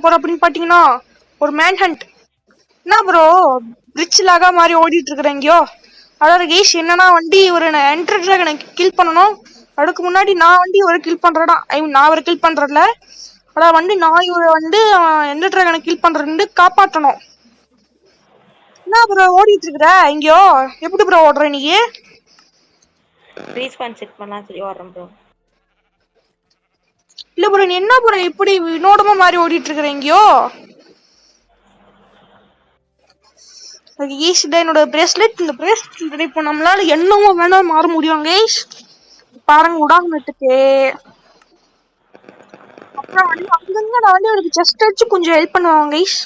போறோம் அப்படின்னு பாத்தீங்கன்னா ஒரு மேன் ஹண்ட். என்ன ப்ரோ பிரிட்ஜ் லாகா மாதிரி ஓடிட்டு இருக்கிற எங்கயோ. அதாவது கேஷ் என்னன்னா வண்டி ஒரு என்டர் டிராகனை கில் பண்ணணும். அதுக்கு முன்னாடி நான் வண்டி ஒரு கில் பண்றேடா. ஐ மீன் நான் ஒரு கில் பண்றதுல அதான் வண்டி நான் இவரை வந்து என்டர் டிராகனை கில் பண்றது காப்பாற்றணும். என்ன ப்ரோ ஓடிட்டு இருக்கிற எங்கயோ? எப்படி ப்ரோ ஓடுற நீ? ரீஸ்பான் செக் பண்ணலாம் சொல்லி ஓடுறேன் ப்ரோ. இல்ல ப்ரோ நீ என்ன ப்ரோ இப்படி வினோடமா மாதிரி ஓடிட்டு இருக்கிற எங்கயோ? ஈஸ் இதான் என்னோட பிரேஸ்லெட். இந்த பிரேஸ்லெட் இப்போ நம்மளால என்னமோ வேணா மாற முடியும் கைஸ். பாருங்க உடாமட்டுக்கு. அப்புறம் வந்து அங்கங்க நான் வந்து எனக்கு ஜஸ்ட் வச்சு கொஞ்சம் ஹெல்ப் பண்ணுவாங்க கைஸ்.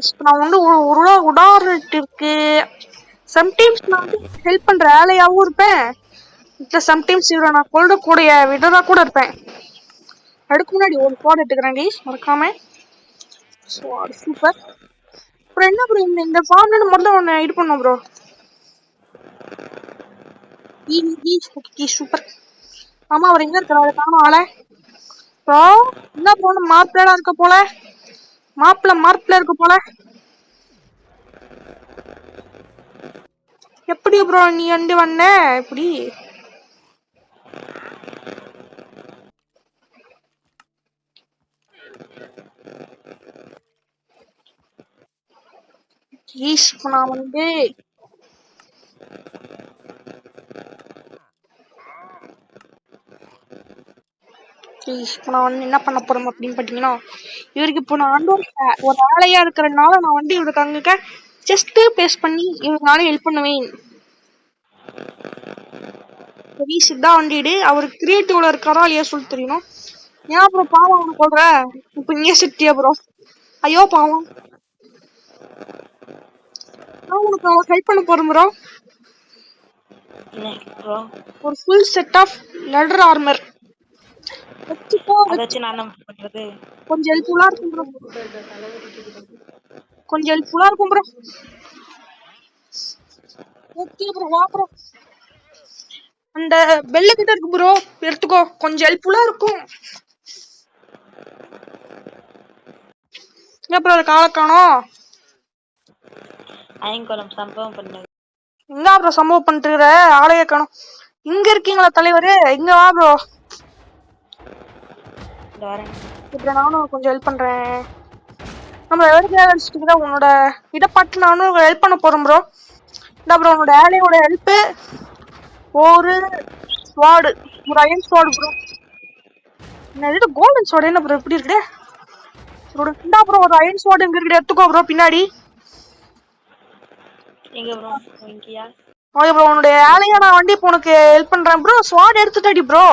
இப்போ நான் வந்து ஒரு உடாரிட்டு இருக்கு. சம்டைம்ஸ் நான் வந்து ஹெல்ப் பண்ற வேலையாவும் இருப்பேன். இல்லை சம்டைம்ஸ் இவரை நான் கொள்ளக்கூடிய விததா கூட இருப்பேன். அதுக்கு முன்னாடி ஒரு ஸ்குவாட் எடுத்துக்கிறேன் கைஸ் மறக்காம. சூப்பர். அப்புறம் என்ன ப்ரோ இந்த ஃபார்ம்ல முதல்ல ஒன்று இது பண்ணோம் ப்ரோ. சூப்பர். ஆமா அவர் எங்க இருக்கிறாரு காணும் ஆள ப்ரோ. என்ன ப்ரோ மார்க்ல இருக்க போல. மார்க்ல இருக்க போல. எப்படி ப்ரோ நீ வந்து வந்த எப்படி? நான் வந்து இப்போ நான் வந்து என்ன பண்ண போறோம் அப்படின்னு பாத்தீங்கன்னா இவருக்கு இப்போ நான் வந்து ஒரு வேலையா இருக்கிறதுனால நான் வந்து இவருக்கு அங்க ஜஸ்ட் பேஸ் பண்ணி இவருக்கு நானே ஹெல்ப் பண்ணுவேன். சித்தா வண்டிடு அவர் கிரியேட்டிவ்ல இருக்காரா இல்லையா சொல்லி தெரியணும். ஏன் அப்புறம் பாவம் அவனை சொல்ற இப்ப இங்கே சிட்டியா ப்ரோ. ஐயோ பாவம். நான் உனக்கு அவன் ஹெல்ப் பண்ண போறேன் ப்ரோ. ஒரு full set of leather armour கொஞ்சம் ஹெல்ப்ஃபுல்லா இருக்கும் ப்ரோ. கொஞ்சம் ஹெல்ப்ஃபுல்லா இருக்கும் ப்ரோ. ஓகே ப்ரோ வா ப்ரோ. அந்த பெல்ல கிட்ட இருக்கு ப்ரோ எடுத்துக்கோ. கொஞ்சம் ஹெல்ப்ஃபுல்லா இருக்கும். என்ன ப்ரோ காலை காணோம். சம்பவம் பண்ணு. எங்க ப்ரோ சம்பவம் பண்ணிட்டு ஆளைய காணோம். இங்க இருக்கீங்களா தலைவரு? இங்க வா ப்ரோ. இப்ப நானும் கொஞ்சம் ஹெல்ப் பண்றேன். நம்ம எவ்வளவு உன்னோட இதை பார்த்து நானும் ஹெல்ப் பண்ண போறோம் ப்ரோ. இந்த ப்ரோ உன்னோட ஆளையோட ஹெல்ப் ஒரு ஸ்வாடு ஒரு அயன் ஸ்வாடு ப்ரோ. என்ன கோல்டன் ஸ்வாடு என்ன ப்ரோ எப்படி இருக்கு? இந்தா ப்ரோ ஒரு அயன் ஸ்வாடு இங்க இருக்கு எடுத்துக்கோ ப்ரோ பின்னாடி. எங்க ப்ரோ இங்கயா? ஓகே ப்ரோ உன்னோட ஆளையா நான் வண்டி இப்போ உனக்கு ஹெல்ப் பண்றேன் ப்ரோ. ஸ்வாட் எடுத்துட்டடி ப்ரோ.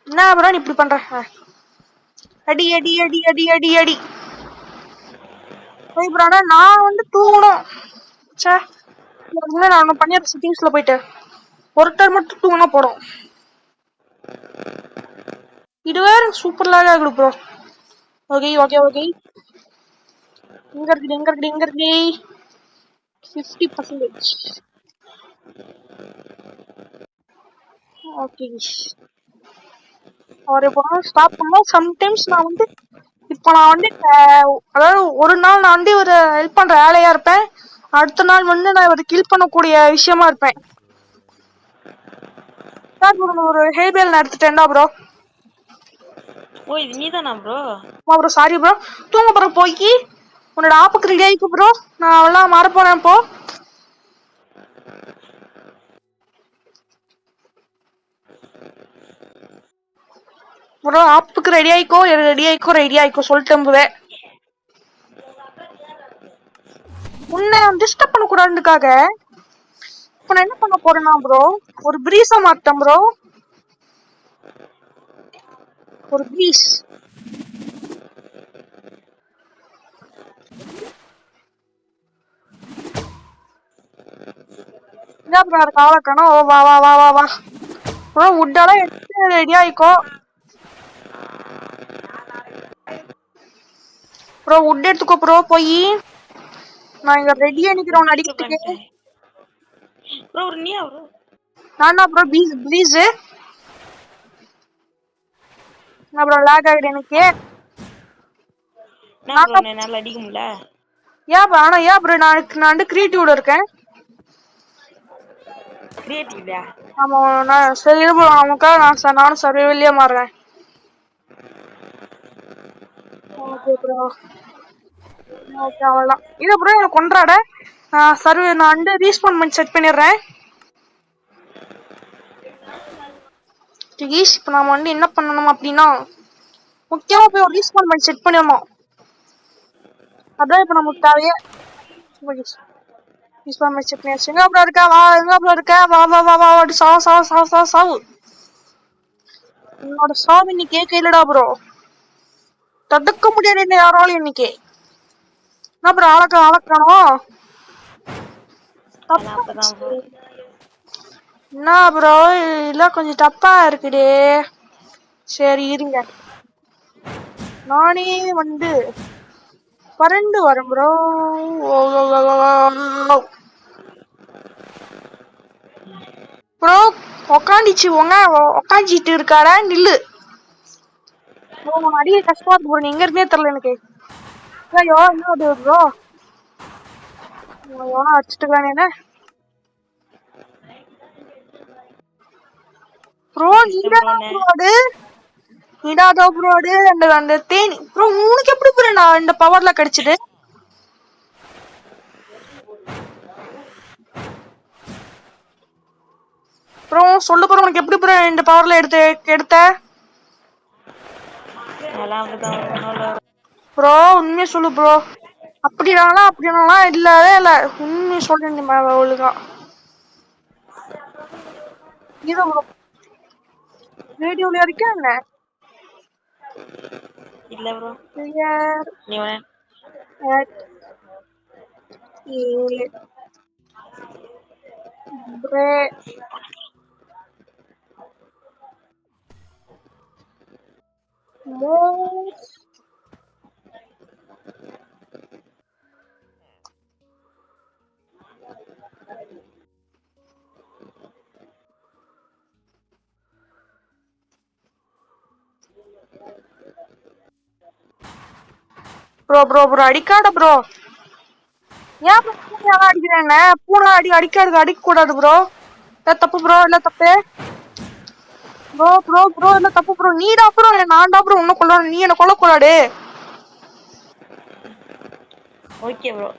என்ன ப்ரோ நீ இப்படி பண்ற? அடி அடி அடி அடி அடி அடி. ஓகே ப்ரோ நான் வந்து தூங்கணும். சே நான் ஒன்று பண்ணி செட்டிங்ஸ்ல போயிட்டு ஒருத்தர் மட்டும் தூங்கினா போடும். இது வேற சூப்பர்லாக ஆகுது ப்ரோ. Okay okay okay. எங்க இருக்கு 50%. ஓகே அவர் இப்போ ஸ்டாப் பண்ணோம். சம்டைம்ஸ் நான் வந்து இப்போ நான் வந்து அதாவது ஒரு நாள் நான் வந்து ஒரு ஹெல்ப் பண்ற வேலையா இருப்பேன். அடுத்த நாள் வந்து நான் இவரை கில் பண்ணக்கூடிய விஷயமா இருப்பேன். ஒரு ஹேபியல் நான் எடுத்துட்டேன்டா ப்ரோ. ஓ இது நீதானா ப்ரோ? Bro sorry bro. தூங்க ப்ரோ போய் உன்னோட ஆப்புக்கு ரெடி ஆயிக்கு ப்ரோ. நான் அவெல்லாம் மாற போறேன் இப்போ. ப்ரோ ஆப்புக்கு ரெடி ஆயிக்கோ சொல்லிட்டேன். உன்னை டிஸ்டர்ப் பண்ண கூடாதுக்காக இப்ப நான் என்ன பண்ண போறேன்னா ப்ரோ ஒரு பிரீஸா மாட்டேன் ப்ரோ. ஒரு பிரீஸ் என்ன ப்ரோ காவக்கணும். ஓ வா வா வா வா வா ப்ரோ உட்டெல்லாம் எடுத்து ரெடி ஆயிக்கோ ப்ரோ. உட் எடுத்துக்கோ ப்ரோ போய். நான் இங்க ரெடியா நிக்கிறவன் அடிக்கிறதுக்கு. ப்ரோ நீயா ப்ரோ? நானா ப்ரோ ப்ளீஸ். அப்புறம் லேக் ஆகிடு எனக்கு. என்ன ப்ரோ என்னால அடிக்க முடியல. ஏன் ஆனா ஏன் ப்ரோ நான் வந்து கிரியேட்டிவ்ல இருக்கேன். கிரியேட்டிவ்யா? ஆமா நான் சரி ப்ரோ நமக்காக நானும் சர்வைவல்லையே மாறுறேன். Okay bro. ஓகே அவ்வளோதான். இது ப்ரோ எனக்கு கொண்டாட நான் வந்து ரீஸ்பான் பண்ணி செட் பண்ணிடுறேன். ஈஷ் இப்போ நாம வந்து என்ன பண்ணணும் அப்படின்னா முக்கியமா போய் ஒரு ரீஸ்பான் பண்ணி செட் பண்ணிடணும். அதான் இப்போ நமக்கு தேவையே. ரீஸ்பான் பண்ணி செட் பண்ணியாச்சு. எங்க ப்ரோ இருக்கா வா, எங்க ப்ரோ இருக்கா வா வா வா வா சாவு சாவு சாவு சாவு சாவு. என்னோட சாவு இன்னைக்கு கேட்கலடா ப்ரோ. தடுக்க முடியாது என்ன யாராலும் இன்னைக்கு. என்ன ப்ரோ அளக்கணும். அப்பதான் ப்ரோ. என்ன ப்ரோ இல்ல கொஞ்சம் தப்பா இருக்குடே. சரி இருங்க நானே வந்து பறந்து வரேன் ப்ரோ. ப்ரோ உக்காஞ்சிட்டு இருக்காரா நில்லு. அடிக்க கஷ்டமா இருக்கு ப்ரோ. நீ எங்க இருக்கே தெரியல எனக்கு. ஐயோ என்ன அது ப்ரோ எவனா அடிச்சுட்டுக்கானே என்ன ப்ரோ நீடாதோ ப்ரோ அது அந்த தேனி ப்ரோ உனக்கு எப்படி ப்ரோ நான் இந்த பவர்ல கிடைச்சது. ப்ரோ சொல்லு ப்ரோ உனக்கு எப்படி ப்ரோ இந்த பவர்ல எடுத்த ப்ரோ உண்மையை சொல்லு ப்ரோ. அப்படினாலாம் இல்லவே இல்ல. உண்மையை சொல்றேன் ஒழுங்கா. இது ப்ரோ ரேடியோல இருக்கா என்ன இல்ல ப்ரோ. கிளியர் நீ at a prey move bro bro bro அடிக்காத ப்ரோ. ஏன் பூனை அடிக்கிறேன் பூனை அடிக்க கூடாது ப்ரோ. தப்பு ப்ரோ இல்ல தப்பு ப்ரோ ப்ரோ ப்ரோ இல்ல தப்பு ப்ரோ. நீடா ப்ரோ நான் தான் ப்ரோ உன்ன கொல்லணும். நீ என்ன கொல்லக்கூடாது. Okay bro.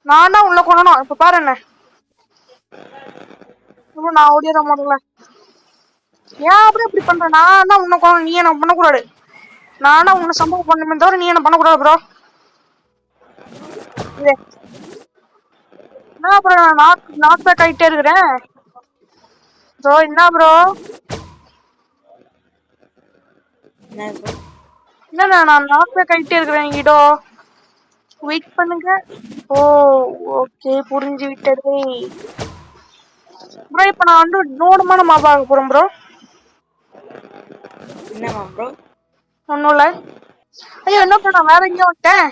நான் தான் உள்ள கொல்லணும். இப்ப பாரு என்ன நான் ஓடிற முதல்ல. ஏன் அப்புறம் இப்படி பண்ற. நான் தான் உன்ன கொல்லணும். நீ என்ன பண்ணக்கூடாது. நானா உன்னை சம்பவம் பண்ணுமே தவிர நீ என்ன பண்ணக்கூடாது ப்ரோ. என்ன ப்ரோ நான் நாக் பேக் ஆகிட்டே இருக்கிறேன் ப்ரோ. என்ன ப்ரோ என்ன நான் நாக் பேக் ஆகிட்டே இருக்கிறேன் இதோ வெயிட் பண்ணுங்க. ஓ ஓகே புரிஞ்சு விட்டது ப்ரோ. இப்ப நான் வந்து நோடுமான மாபா ஆக போறேன் ப்ரோ. என்னமா ப்ரோ? ஒன்னும் இல்ல. ஐயோ என்ன ப்ரோ நான் வேற எங்கேயோ வந்துட்டேன்.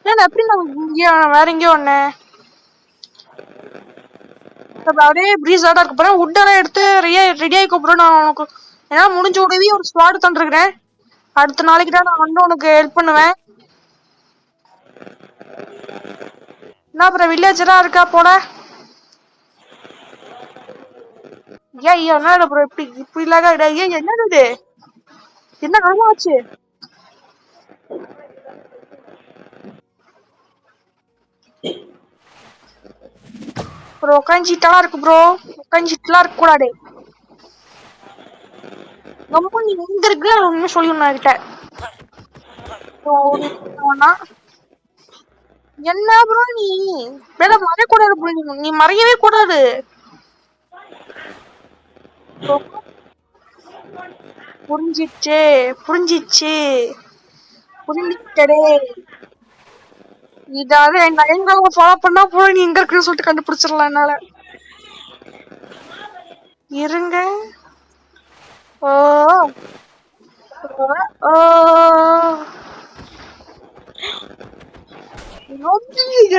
என்ன எப்படி நான் வேற எங்கேயோ வந்தேன். அப்படியே ப்ரீஸா தான் இருக்க போறேன். உட்டெல்லாம் எடுத்து ரெடி ஆகிக்க ப்ரோ. நான் உனக்கு ஏன்னா முடிஞ்ச உடனே ஒரு ஸ்குவாட் தந்துருக்கிறேன். அடுத்த நாளைக்கு தான் நான் வந்து உனக்கு ஹெல்ப் பண்ணுவேன். என்ன ப்ரோ வில்லேஜரா இருக்கா போட. ஏன் என்ன ப்ரோ இப்படி இல்லாத ஏன் என்னது இது என்ன நல்லா ஆச்சு. ப்ரோ உட்காந்துட்டலாம் இருக்கு ப்ரோ. உட்காந்துட்டுலாம் இருக்க கூடாது. ரொம்ப நீ எங்க இருக்கு உண்மை சொல்லணும் கிட்ட. என்ன ப்ரோ நீ மறையக்கூடாது ப்ரோ. நீ மறையவே கூடாது. புரிஞ்சிச்சு புரிஞ்சுக்கிட்டே. இதாவது எங்க ஃபாலோ பண்ணா போல நீ எங்க இருக்குன்னு சொல்லிட்டு கண்டுபிடிச்சிடலாம் என்னால. இருங்க. ஓ ஓ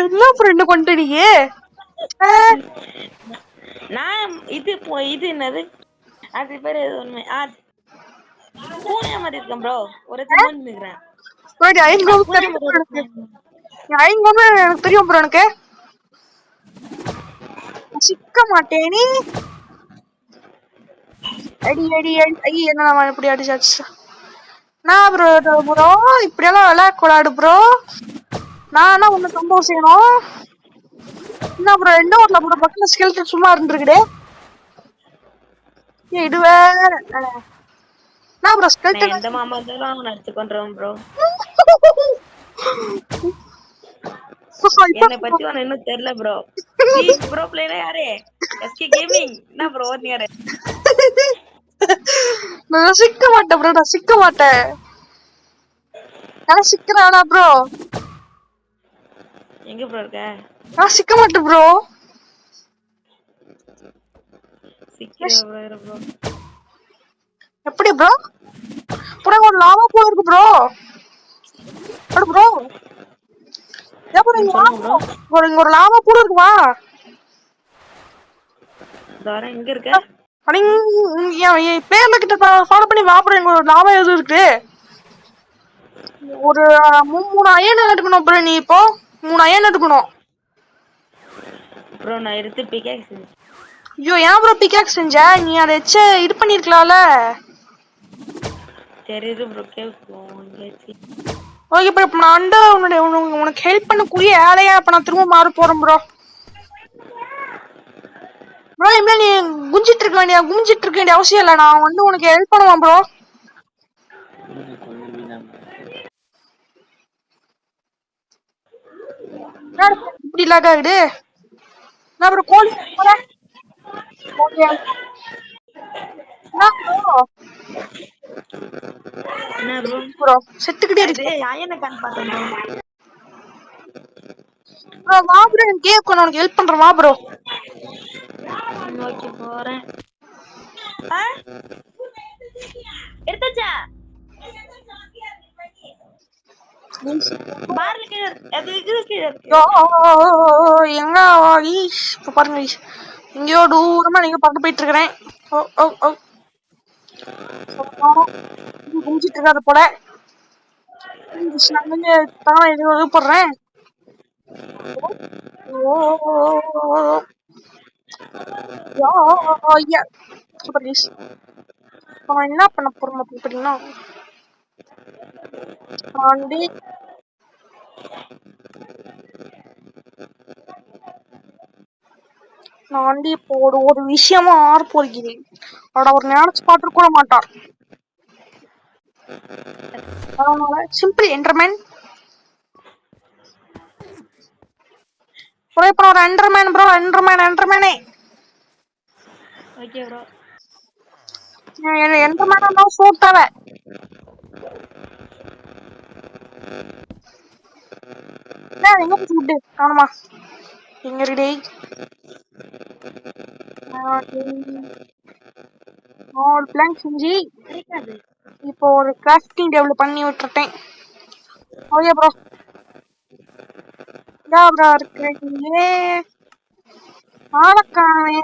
என்ன ஃப்ரெண்டு கொண்டு நீ நான் இது என்னது அது பேரு ஒண்ணு பூனை மாதிரி இருக்கேன் ப்ரோ. ஒரு சிம்மன் நிக்கிறேன். ப்ரோ இது ஐன் கோபு பூனை தெரியும் மாதிரி bro ஒரு எனக்கு. ஐன் கோபு எனக்கு தெரியும் ப்ரோ எனக்கு. சிக்க மாட்டேனே. அடி அடி அடி ஐய என்ன இப்படி அடிச்சாச்சு. நான் ப்ரோ ப்ரோ இப்படியெல்லாம் விளையாடக்கூடாது ப்ரோ. நான் உன்னை சம்பவம் செய்யணும். என்ன ப்ரோ என்ன ஊர்ல ப்ரோ பக்கத்துல ஸ்கெல்டன் சும்மா இருந்துருக்குடே. இது வேற. நான் ப்ரோ நான் ஸ்கெல்டன் எந்த மாமா இருந்தாலும் அவன் அடிச்சு கொண்டுருவான் ப்ரோ. என்னை பத்தி உனக்கு இன்னும் தெரியல ப்ரோ. ப்ரோ பிளேயரா யாரு? SK gaming. என்ன ப்ரோ ஓடுனியாரு? நான் சிக்க மாட்டேன் ப்ரோ நான் சிக்க மாட்டேன். நான் சிக்கிறானா ப்ரோ? எங்க ப்ரோ இருக்க? நான் சிக்க மாட்டேன் ப்ரோ. சிக்கிற ப்ரோ. எப்படி ப்ரோ? ப்ரோ ஒரு லாவா பூல் இருக்கு ப்ரோ. அட ப்ரோ. இங்க வா சொல்லுங்க ப்ரோ. ப்ரோ. இங்க ஒரு லாவா பூல் இருக்கு வா. தோர எங்க இருக்க? அட என் பேர்ல கிட்ட ஃபாலோ பண்ணி வா ப்ரோ. இங்க ஒரு லாவா எது இருக்கு. ஒரு 3 அயன் எடுக்கணும் ப்ரோ நீ இப்போ. 3 அயன் எடுக்கணும். ப்ரோ நான் எடுத்து பிகாக்ஸ். ஐயோ ஏன் ப்ரோ பிகாக்ஸ் செஞ்ச? நீ அதை வச்சு இது பண்ணிருக்கலாம்ல. தெரியுது ப்ரோ கேட்போம். ஓகே ப்ரோ இப்போ நான் வந்து உனக்கு ஹெல்ப் பண்ணக்கூடிய ஆளையா இப்ப நான் திரும்ப மாற போறேன் ப்ரோ. ப்ரோ இனிமே நீ குஞ்சிட்டு இருக்க வேண்டிய அவசியம் இல்லை. நான் வந்து உனக்கு ஹெல்ப் பண்ணுவேன் ப்ரோ. இப்படி லாக் ஆகுது. நான் ப்ரோ கோழி போறேன். என்ன ப்ரோ என்ன ப்ரோ? ப்ரோ செத்துக்கிட்டே அது இருக்கு அயனை கண் பார்த்தேன் ப்ரோ. வா ப்ரோ எனக்கு கேக் உனக்கு ஹெல்ப் பண்றேன் வா ப்ரோ. நோக்கி போறேன். எடுத்தாச்சா? பார்ல கீழ அது இது கீழ இருக்கு. எங்க இப்ப பாருங்க எங்கேயோ தூரமா நீங்க பார்க்க போயிட்டு இருக்கிறேன். ஓ ஓ ஓ குஞ்சிட்டு இருக்காது போல. நான் எதுவும் போடுறேன். என்ன பண்ண போறோம் அப்படின்னா நான் வந்து இப்போ ஒரு விஷயமா ஆற போகிறேன். அவட ஒரு நினைச்சு பார்த்து கூட மாட்டார். அதனால சிம்பிள் என்டர்மேன் ப்ரோ. இப்போ ஒரு என்டர்மேன் ப்ரோ. என்டர்மேனே ஓகே ப்ரோ. என்டர்மேனா தான் சூட் தேவை. எங்க ஃபுட்டு காணுமா? எங்க ரெடி? ஆல் பிளான் செஞ்சு இப்போ ஒரு கிராஃப்டிங் டேபிள் பண்ணி விட்டுட்டேன். Okay bro. ப்ரோ இருக்கிறீங்க ஆளக்கானே.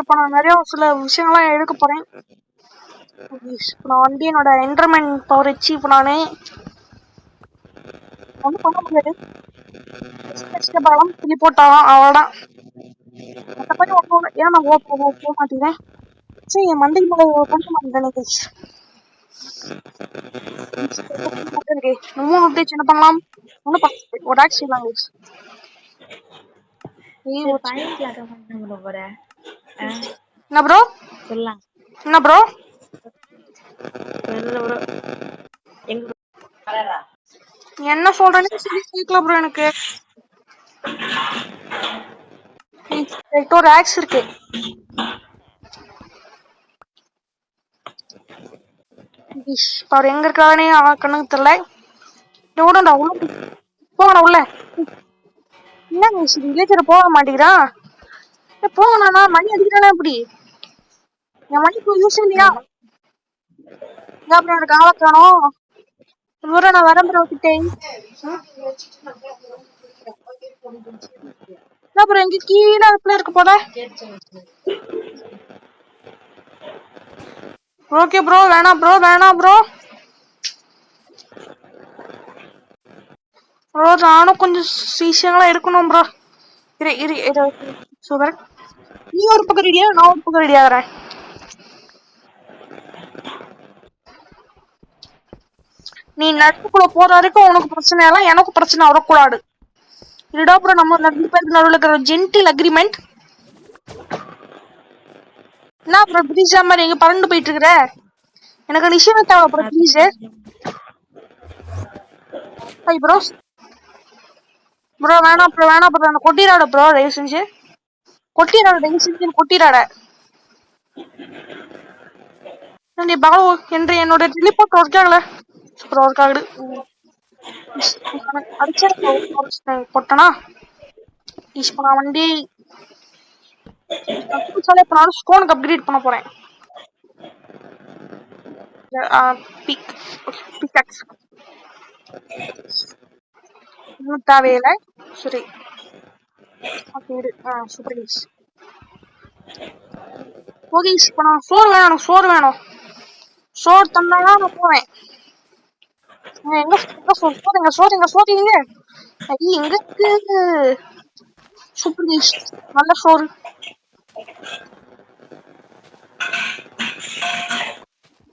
இப்போ நான் நிறைய சில விஷயங்கள்லாம் எடுக்க போறேன். நான் வந்து என்னோட என்டர்மேன் பவர் வச்சு இப்போ நானு ஒன்றும் பண்ண முடியாது. சொல்லி போட்டாலும் அவ்வளோதான். மற்றபடி ஒன்றும் ஏன் நான் போக மாட்டேங்கிறேன். சரி என் மண்டைக்கு மேலே பண்ண மாட்டேன். மூணு அப்டேட் என்ன பண்ணலாம்? ஒன்றும் பண்ண ஒரு ஆக்ஸ் செய்யலாம். என்ன ப்ரோ? சொல்லலாம். என்ன ப்ரோ? என்ன சொல்றேன்னு சொல்லி கேட்கல ப்ரோ எனக்கு. ஒரு ஆக்ஸ் இருக்கு. அவர் எங்க இருக்கானே கண்ணுக்கு தெரியல. எவ்வளோடா உள்ள போங்கடா உள்ள. என்ன வில்லேஜர் போக மாட்டேங்கிறான். போங்கண்ணா மணி அடிக்கிறானா இப்படி? என் மணிக்கு யூஸ் இல்லையா? அப்புறம் எனக்கு ஆள காணோம். நான் வரம்புற விட்டுட்டேன். அப்புறம் எங்க கீழே அதுக்குள்ள இருக்க போதா? ஓகே ப்ரோ, வேணாம் ப்ரோ, வேணாம் ப்ரோ. ப்ரோ நானும் கொஞ்சம் விஷயங்கள்லாம் எடுக்கணும் ப்ரோ. இரு இரு இரு. சூப்பர். நீ ஒரு பக்கம் ரெடியா, நான் ஒரு பக்கம் ரெடி ஆகிறேன். நீ நட்புக்குள்ள போற வரைக்கும் உனக்கு பிரச்சனை எல்லாம் எனக்கு பிரச்சனை வரக்கூடாது. இதுடா ப்ரோ நம்ம ரெண்டு பேருக்கு நடுவில் இருக்கிற ஜென்டில் அக்ரிமெண்ட். என்ன ப்ரோ பிரிட்ஜா மாதிரி எங்க பறந்து போயிட்டு இருக்கிற? எனக்கு நிச்சயமே தேவை bro please. Hi bro. Bro வேணாம் ப்ரோ, வேணாம் ப்ரோ, நான் கொட்டிடாட ப்ரோ, தயவு செஞ்சு கொட்டிடாட, தயவு செஞ்சு கொட்டிடாட. பாபு என்று என்னோட டெலிபோர்ட் ஒர்க் ஆகல. சூப்பர் ஒர்க் ஆகுது. அடிச்சா கொட்டனா இப்போ நான் வண்டி இப்போ நான் ஸ்கோனுக்கு அப்கிரேட் பண்ண போறேன். இன்னும் தேவையில்லை. சரி சூப்பர் ஈஸ். ஓகே இப்போ நான் சோறு வேணும், எனக்கு சோறு வேணும். சோறு தந்தாதான் நான் போவேன். எங்க சோறு, எங்க சோறு, எங்க சோறு எங்க? எங்க இருக்கு? சூப்பர் ஈஸ், நல்ல சோறு.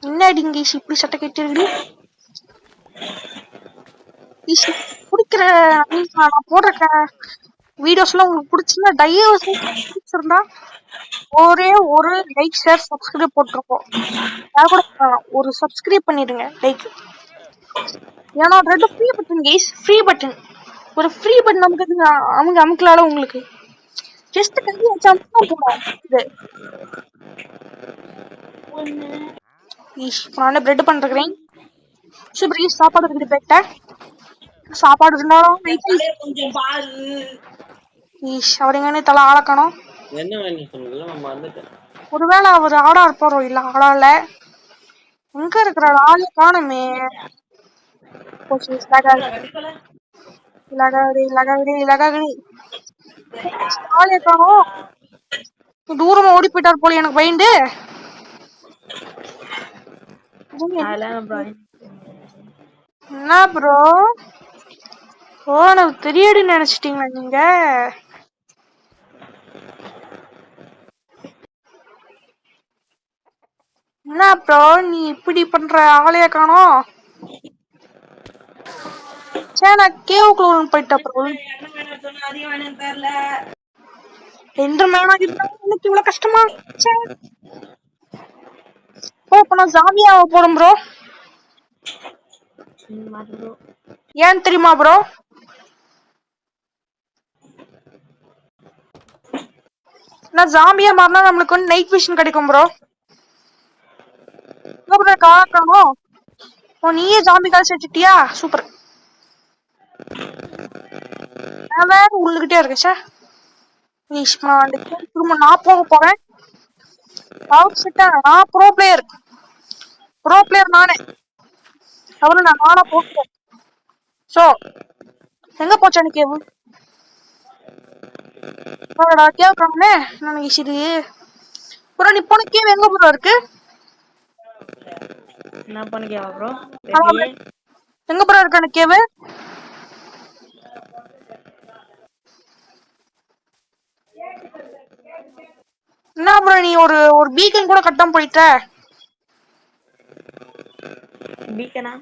என்னடி இங்க இப்படி சட்டை கட்டிருக்கீ? பிடிக்கிற நான் போடுற வீடியோஸ்லாம் உங்களுக்கு பிடிச்சிருந்தா தயவு பிடிச்சிருந்தா ஒரே ஒரு லைக் ஷேர் சப்ஸ்கிரைப் போட்டிருக்கோம். யார் கூட ஒரு சப்ஸ்கிரைப் பண்ணிடுங்க லைக். ஏன்னா ரெண்டு free button guys, free button. ஒரு ஃப்ரீ பட்டன் நமக்கு அவங்க அமுக்கலால உங்களுக்கு ஜஸ்ட் கையை வச்சு அமுக்கா போடும் இது. நான் பிரெட் பண்றேன். சூப்பர் சாப்பாடு ரெடி போயிட்டேன். சாப்பாடு இருந்தாலும் அவருங்கன்னு தலை ஆளக்கணும். ஒருவேளை அவர் ஆடா இருப்பாரோ, இல்ல ஆடா இல்ல. எங்க இருக்கிற ஆளு காணுமே. ஆளே காணும். தூரமா ஓடி போயிட்டார் போல எனக்கு பயந்து. என்ன ப்ரோ? ஓ எனக்கு தெரியாடி நினைச்சிட்டீங்களா நீங்க? என்ன ப்ரோ நீ இப்படி பண்ற? ஆளைய காணோம். சே நான் கேவுக்குள்ள போயிட்டேன் ப்ரோ. எந்த மேனா இருந்தாலும் எனக்கு இவ்வளவு கஷ்டமா? ஓ இப்ப நான் ஜாமியாவை போடும் ப்ரோ. ஏன் தெரியுமா ப்ரோ? நான் ஜாம்பியா மாறினா நம்மளுக்கு வந்து நைட் விஷன் கிடைக்கும் ப்ரோ. காணும். ஓ நீயே ஜாம்பி கால் வச்சுட்டியா? சூப்பர். நான் வேற உங்களுக்கிட்டே இருக்கேன் சார். திரும்ப நான் போக போறேன். நான் ப்ரோ பிளேயர். ப்ரோ பிளேயர் நானே. அவரு நானா போகிறேன். சோ எங்க போச்சானு கேவு? கேவ் காணே. நான் சரி ப்ரோ நீ போன கேவ் எங்க ப்ரோ இருக்கு? நான் போன கேவா ப்ரோ? எங்க ப்ரோ இருக்கு அந்த கேவ்? என்ன ப்ரோ நீ ஒரு ஒரு பீக்கன் கூட கட்டாம போயிட்ட? பீக்கனா?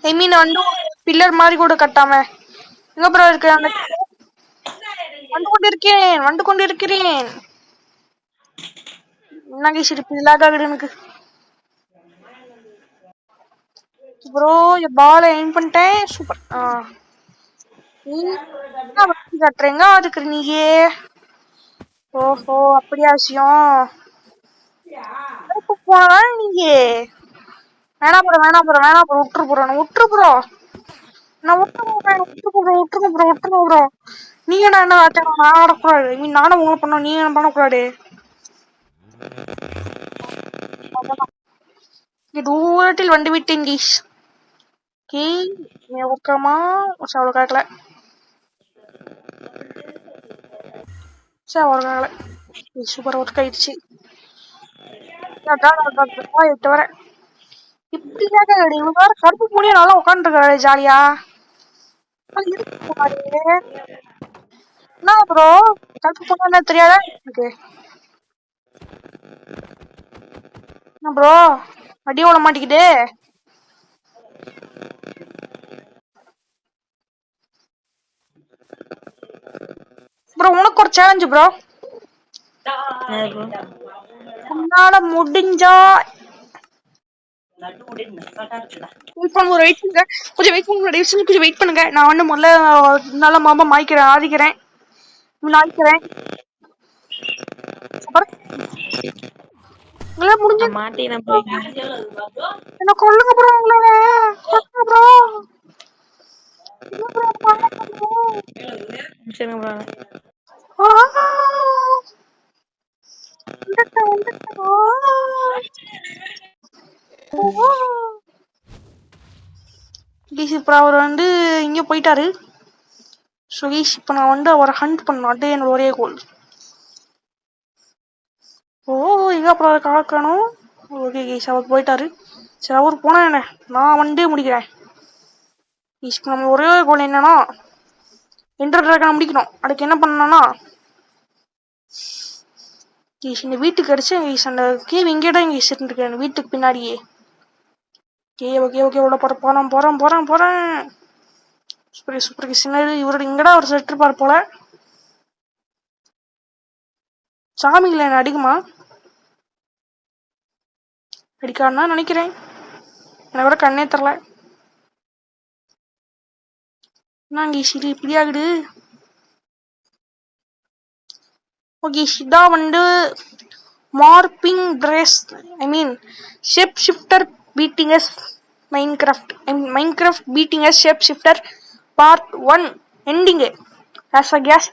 ஐ மீன் வந்து பில்லர் மாதிரி கூட கட்டாம எங்க ப்ரோ இருக்கு? அந்த வந்து கொண்டிருக்கிறேன். என்ன சிரிப்பு லாகாகுது எனக்கு ப்ரோ. பால் எய்ம் பண்ணிட்டேன். சூப்பர். கட்டுறீங்க அதுக்கு நீயே. ஓஹோ அப்படியா விஷயம். போனா நீங்க வேணாம் ப்ரோ, வேணாம் ப்ரோ, வேணாம் ப்ரோ, விட்டுரு ப்ரோ, விட்டுரு ப்ரோ, நான் விட்டுருங்க ப்ரோ. நீங்க என்ன நான் ஆடக்கூடாது. நீ நானும் உங்களை பண்ணோம், நீங்க என்ன பண்ணக்கூடாது. தூரத்தில் வந்து விட்டேன் கீஸ். அவ்வளவு காட்டல. சரி ஒர்க் ஆகல. சூப்பர் ஒர்க் ஆயிடுச்சு. எட்டு வர இப்படி கேட்க இவங்க வேற கருப்பு மூடியா நல்லா உட்காந்துருக்காரு ஜாலியா. என்ன ப்ரோ கருப்பு போனா என்ன தெரியாதா எனக்கு? என்ன ப்ரோ அடி ஓட மாட்டேங்குது. ப்ரோ உனக்கு ஒரு சேலஞ்சு ப்ரோ. உன்னால முடிஞ்சா ஒரு வெயிட் பண்ணுங்க, கொஞ்சம் வெயிட் பண்ணுங்க, கொஞ்சம் வெயிட் பண்ணுங்க. நான் வந்து முதல்ல நல்ல மாமா மாய்க்கிறேன், ஆதிக்கிறேன், நாய்க்கிறேன். அப்புறம் உங்களால முடிஞ்ச மாட்டேன் ப்ரோ. என்ன கொல்லுங்க ப்ரோ, உங்களால கொல்லுங்க ப்ரோ. என்ன ப்ரோ அவர் வந்து இங்க போயிட்டாரு. சுகேஷ் இப்ப நான் வந்து அவரை ஹண்ட் பண்ணணும், அது என்னோட ஒரே கோல். ஓ எங்க அப்புறம் காக்கணும். ஓகே கேஷ் அவர் போயிட்டாரு. சரி அவர் போனா என்ன, நான் வந்து முடிக்கிறேன். இப்போ நம்ம ஒரே கோல் என்னன்னா என்டர் டிராகனை முடிக்கணும். அதுக்கு என்ன பண்ணணும்னா இந்த வீட்டுக்கு அடிச்சு அந்த கேவ் இங்கே தான் இங்கே இருக்கேன், வீட்டுக்கு பின்னாடியே. ஓகே ஓகே உள்ள போறேன். சூப்பர் சின்னது இவரோட இங்கடா ஒரு செட் இருப்பார் போல. சாமிகளை என்ன அடிக்குமா? அடிக்காதுன்னா நினைக்கிறேன், எனக்கு கூட கண்ணே தரல. என்னங்க இது இப்படி ஆகுது? ஓகே இதான் வந்து morphing phrase, I mean shape shifter beating as Minecraft beating as shape shifter part 1 ending as a guest.